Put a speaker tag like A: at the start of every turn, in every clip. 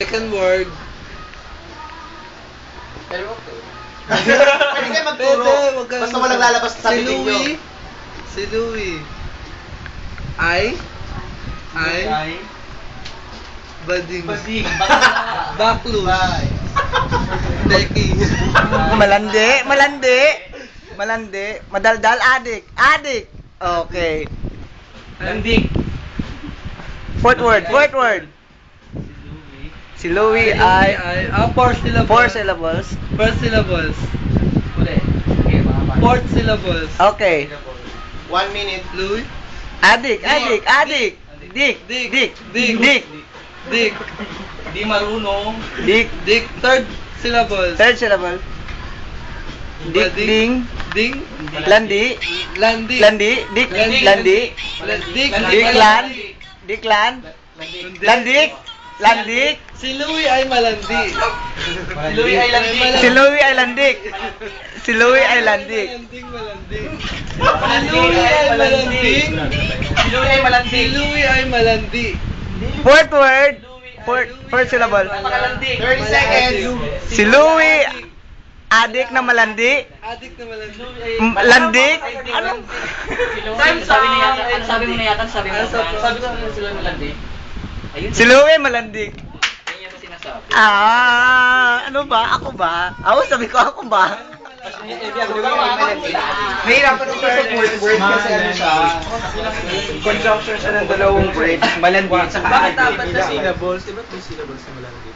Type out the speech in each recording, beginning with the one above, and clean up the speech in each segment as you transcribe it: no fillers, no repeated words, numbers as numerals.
A: Second word.
B: Pero okay.
C: Pwede kayo magturo.
A: Wag kang-
C: Basta walang lalabas sa
A: Si
C: bibig nyo.
A: Louie. Si Louie. I. Bading. Baklus. Deki.
D: Malandi. Madaldal, adik. Okay.
B: Landik.
D: Fourth word. Si Louie ay
A: 4 syllables.
D: 4 syllables.
A: First syllables.
B: Uli. Okay, mga pa.
A: Fourth syllables.
D: Okay.
C: 1 minute.
A: Louie.
D: Adik. Dik.
A: Dik.
B: Di marunong.
A: Dik. Third syllables.
D: Third syllable. Dik,
A: Bading.
D: ding.
A: Ding.
D: Landi.
A: Landi.
D: Dik,
B: Landi.
D: landi.
A: Diklan.
D: Diklan. Landik.
A: Si Louie ay malandi.
B: Si Louie ay landik.
D: Si Louie ay landik. Si Louie ay landik.
A: Malandi.
B: Si Louie ay malanding. Si Louie ay
A: Si
B: malanding.
A: Louie ay malandi.
D: Fourth word. Fourth syllable.
B: Napakalandik.
C: 30 seconds.
D: Si Louie, adik na malandi.
A: Adik na malandi.
D: Landik.
B: Anong? Sabi niya yata. Ano sabi mo na yata? Sabi mo. Sabi ko si Louie malanding. Ayun.
D: Si Louie malandi.
B: Ayun yung sinasabi.
D: Ano ba? Ako ba? Sabi ko ako ba?
C: Mahirapan ito sa word kasi ano siya. Conjunction siya ng dalawang words. Malandi at saka
A: Bakit
C: adik.
A: dapat na syllables? Diba may syllables na malandi?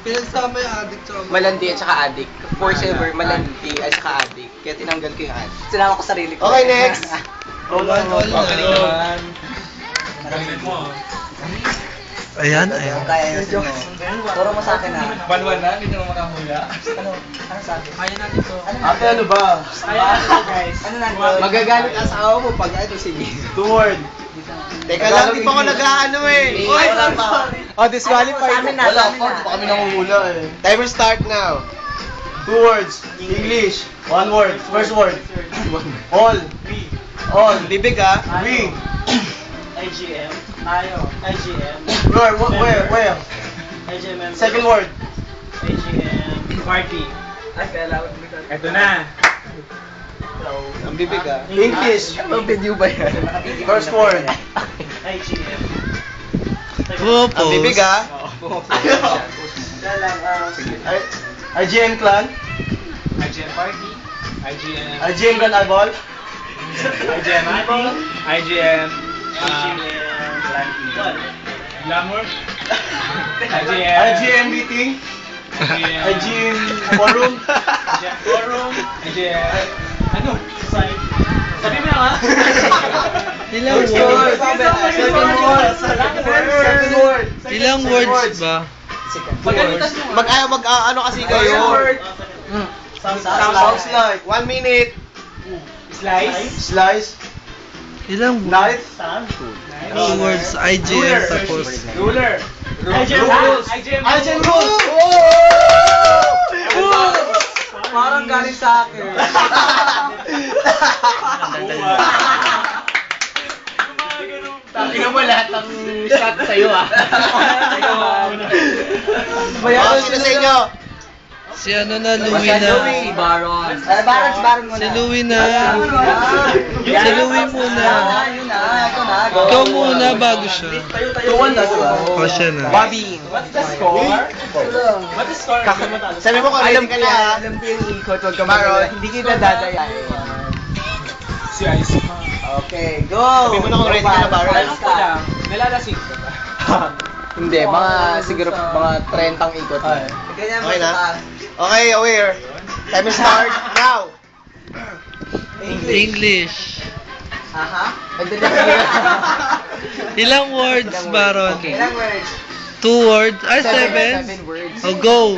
A: Pinagsama yung adik tsaka
C: Malandi at saka adik. For silver, malandi at saka adik. Kaya tinanggal ko yung adik. Sinama ko sarili ko. Okay, next.
A: All na. Ayan.
D: Kaya yun. Turo mo sa akin na.
B: Balwan na, hindi mo makahula.
D: Ano sabi?
B: Kaya natin to.
C: Ate, ano ba?
B: Kaya natin to, guys.
D: Ano na?
C: Magagalit ang asawa mo pag ito, sige. 2 word. Teka lang, di pa ako nag-ano eh.
D: Oy, sorry.
C: Disqualify.
D: Sa amin na,
C: Wala
D: sa amin
C: pa,
D: na.
C: di pa kami nangungula eh. Timer start now. 2 words. English. 1 word. First word. All. All. Bibig ah. We.
B: IGM. Tayo. IGM.
C: Where?
B: IGM.
C: Second word.
B: IGM. Party.
C: Ito na. Ang bibig ah. English.
D: Ano video ba yan?
C: First word.
B: IGM.
D: Oh,
C: Ang bibig ah. IGN clan.
B: IGM Party. IGM.
C: IGN Grand Eyeball.
B: IGM Apple. IGM. Glamour. IGM.
C: IGN meeting. IGN forum.
B: IGM Forum. IGM. Ano? Sabi mo nga.
A: Ilang
C: First
A: words?
C: word. Second word. Second word.
A: Ilang words ba?
C: Ano kasi kayo? Sounds like 1 minute. Slice.
A: Ilang
C: Knife.
A: Two words? IGM tapos.
C: Ruler.
B: IGM
C: Rules.
B: IGM
C: IGN rules.
D: Parang galing sa akin.
B: Tingnan mo lahat ng shot sa'yo ah.
C: Bayaran sila sa inyo.
A: Si ano na, Louie na.
B: Baron.
D: Baron muna.
A: Si Louie na. Si Louie muna.
D: Yun na, ito na. Go.
A: Ikaw muna bago siya.
C: 2-1 na siya.
A: O siya na.
C: Bobby.
B: What's the score? What's the score?
C: Sabi mo kung ready ka na ha.
D: Alam ko yung ikot, huwag ka
C: Baron.
D: mag- Hindi kita dadayan.
B: Si Ice.
D: Okay, go!
C: Sabi mo na kung ready ka na, Baron.
B: Tanong ko lang, nalalasing ka ba?
C: Hindi, siguro mga 30 ikot.
D: Ganyan
C: Okay
D: mo
C: na?
D: sa taas.
C: Okay, aware. Time start now.
A: English.
D: Aha.
A: Ilang words, Baron?
D: Ilang words?
A: 2 words? Ay, 7?
D: 7 words.
A: O, go.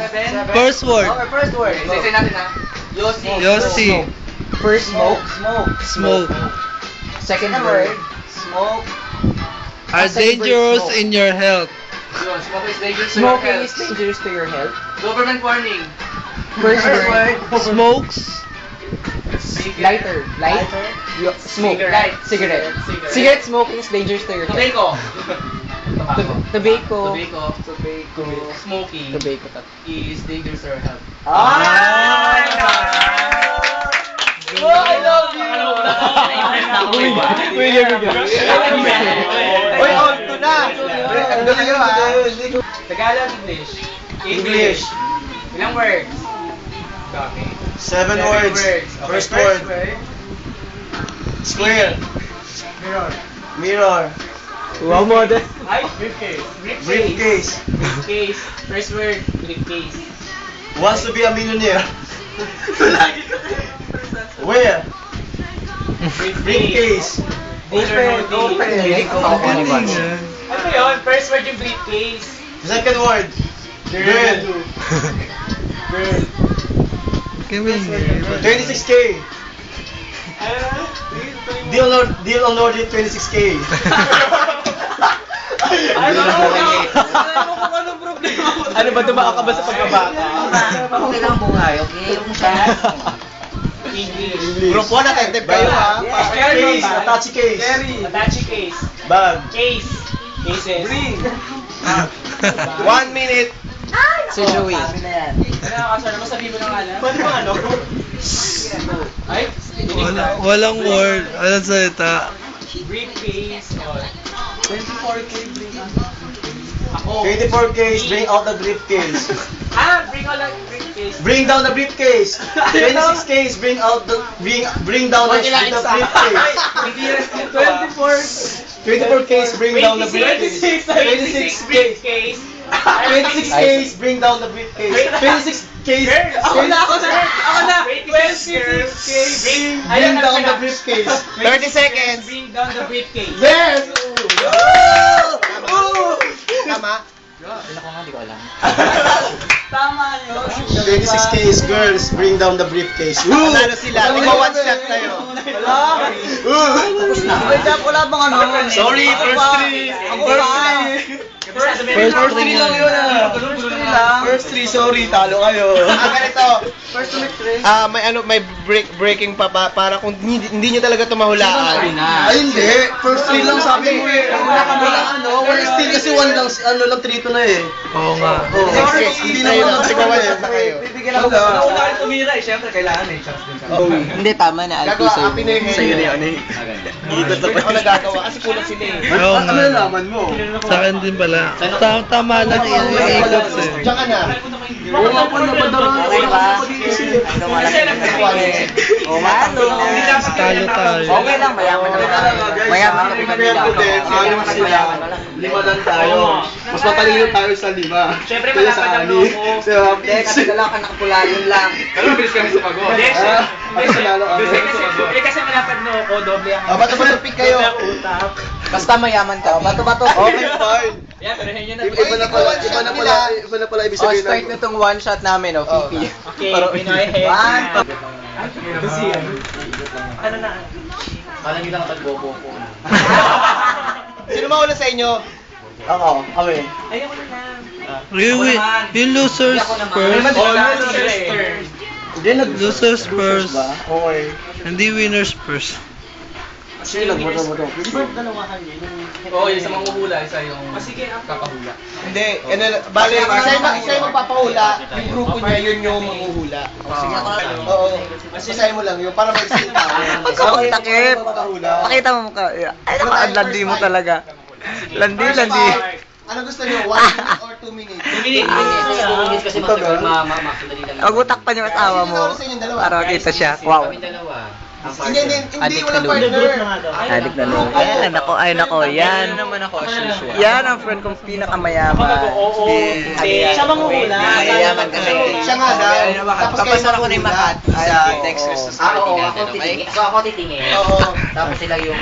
A: First word.
D: Okay, first word. Go.
B: Isa natin ha. Yossi.
A: Yossi.
D: First smoke.
A: Smoke.
D: Second word. Smoke.
A: Are dangerous in your health.
B: Yun, smoke is dangerous to your
D: Smoking
B: health.
D: is dangerous to your health.
B: Government warning.
D: First word.
A: Smokes.
D: Lighter. Smoke.
B: Cigarette.
D: Cigarette. Cigarette smoking is dangerous to your health.
B: Tobacco. Tobacco. Smoking. Is dangerous or health.
C: Ay! Oh, I love you! Uy, on to na! Ang galing nyo, ha?
A: Tagalog, English.
C: English.
A: Ilang words? Dami.
C: 7 words.
A: Okay,
C: First word. Square. Mirror.
D: Wow mo din.
A: Ay, briefcase.
C: Briefcase.
A: Briefcase. First word, briefcase.
C: Wants to be a millionaire. Where? Briefcase.
A: Open. Ano yun? First word yung briefcase.
C: Second word. Girl. Girl. 26K. Deal on Lord 26K.
A: Ano ba, tumakas ka ba sa pagkabata?
B: Okay lang buhay, okay? Yung siya.
A: English.
C: Group 1 attentive kayo, ha? Case. Attache case.
A: Attache case.
C: Bag.
A: Case. Cases.
C: 1 minute.
D: Si Joey.
A: Ano kasama? Masabi mo na nga lang.
C: Ano?
A: Ay?
E: Walang word. Walang salita.
A: Briefcase. 24K Ako.
C: 24 case, bring out the briefcase.
A: Bring all that briefcase.
C: Bring down the briefcase. 26 case, bring out the bring down the briefcase.
A: Hindi rescue to
C: 24 case, bring down the briefcase.
A: 26 briefcase.
C: 26 case, bring down the briefcase. 26 case,
A: Ako na! 26 case.
C: bring down the briefcase. 30 seconds.
A: Bring down the briefcase.
C: Yes! Tama?
B: Ako nga, di ko alam.
A: Tama yun.
C: 26 case, girls, bring down the briefcase. Panalo sila. Ikaw one shot tayo.
B: Tapos na.
D: Wala bang ano?
C: Sorry, first three. First three lang yun, First three, sorry, talo kayo. Ganito. First may breaking pa para kung hindi nyo talaga tumahulaan. Ay, hindi. First three lang sabi mo eh. Wala still kasi one lang, lang trito na eh.
E: Oo nga.
C: Hindi na lang sigawan na kayo.
A: Nauna kayo tumira eh. Siyempre, kailangan eh. Chance din ka.
D: Hindi, tama na.
C: Gagawa, happy na yung
D: Sa'yo na yun eh.
C: Dito sa ako nagagawa kasi kulang sila eh.
E: Oo nga.
C: nalaman mo?
E: Sa akin din pala. Tama lang yung ikot eh.
C: Diyan ka na.
D: Oo nga po, napadaraan. Okay ba? Oo nga, no.
E: Talo tayo.
D: Okay lang, mayaman naman tayo. Mayaman kami kanila. Mayaman na lang.
C: 5 lang tayo. Mas matalino tayo sa 5.
A: Siyempre, malapad ang loko.
D: Hindi, kasi dala ka nakapula, yun lang.
A: Pero bilis kami sa pagod. Hindi, kasi malapad no ako, doble ang...
C: Bato-bato pick kayo.
D: Basta mayaman ka. Bato-bato.
C: Okay, fine.
A: Yan, pero yun na.
C: Iba na pala ibig
D: Oh,
C: sabihin
D: start na tong one shot namin, oh, Fifi.
A: Okay, Pinoy head. Ano na?
B: Alam nyo lang tagbobo ko.
C: Sino mauna sa inyo? Ako, kami.
A: Ayoko na lang.
E: Really? Yung losers first. Losers first.
C: Okay.
E: Hindi winners first.
C: Sino nagboto-boto?
A: Oo, yung sa mga uhula, isa yung kakahula.
C: Hindi, bale, isa yung magpapahula, yung grupo niya, yun yung manghuhula. Oo, isa mo lang yun, para mag-explain tayo.
D: Pagkakontakip.
C: Magpapahula.
D: Pakita mo mukha. Ay, naku, ang landi mo talaga. Landi.
C: Ano gusto niyo, 1 minute or 2 minutes?
A: 2 minutes.
B: Minutes kasi matagal, madali lang.
D: Magutak pa yung asawa mo. Para makita siya. Wow.
B: Kami dalawa. Ang
C: Hindi,
D: Adik
C: walang
D: na
C: partner.
D: Adik na loob. Ay, nako, yan.
B: naman ako as usual.
D: Yan ang friend kong pinakamayaman.
A: Oo. Siya manguhula.
D: Mayayaman kasi.
C: Siya nga daw. Tapos kayo
D: Papasara ko na yung makat.
C: Sa
B: Next
C: oo.
B: Christmas party natin, okay? So ako titingin.
C: Oo.
B: Tapos sila yung